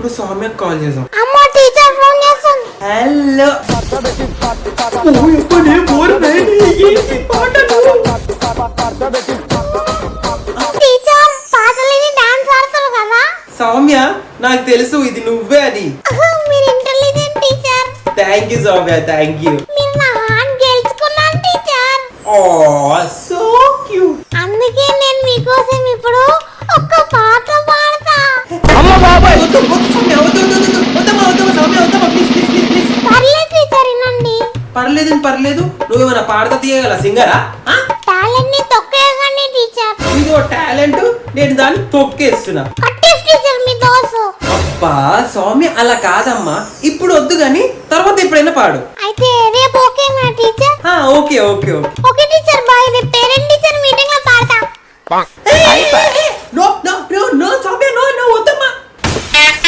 ఇప్పుడు సౌమ్య కాల్ చేద్దాం. అమ్మో టీచర్ ఫోన్ చేస్తుంది. హలో టీచర్ పాటలని డాన్స్ ఆడతారు కదా. సౌమ్య నాకు తెలుసు ఇది నువ్వే అని. మీరు intelligent teacher. Thank you Soumya, thank you. మీరు నా హార్ట్ గెలుచుకున్నాను టీచర్. ఓ సో క్యూట్. అందుకే నేను మీకోసం ఇప్పుడు ఒక పాట పాడతా. అమ్మ బాబాయ్ వద్దు వద్దు సౌమ్య, వద్దు వద్దు వద్దు వద్దమ్మా వద్దమ్మా సౌమ్య వద్దమ్మా, ప్లీజ్ ప్లీజ్ ప్లీజ్ ప్లీజ్. పర్లేదు టీచర్ వినండి. పర్లేదు పర్లేదు, నువ్వేమైనా పాడతా తీయగల సింగరా? టాలెంట్ ని తొక్కేయకండి టీచర్. ఇదో టాలెంట్, నేను దాన్ని తొక్కేస్తున్నా. కట్టేసి టీచర్ మీ దోసు. అబ్బా సౌమ్య అలా కాదమ్మా, ఇప్పుడు వద్దు గాని తర్వాత ఎప్పుడైనా పాడు. అయితే రేపు ఓకేనా teacher? Okay okay okay. Okay teacher bye. రేపు పేరెంట్ టీచర్ మీటింగ్ లో పాడతా. No no no no Soumya, no no వద్దమ్మా.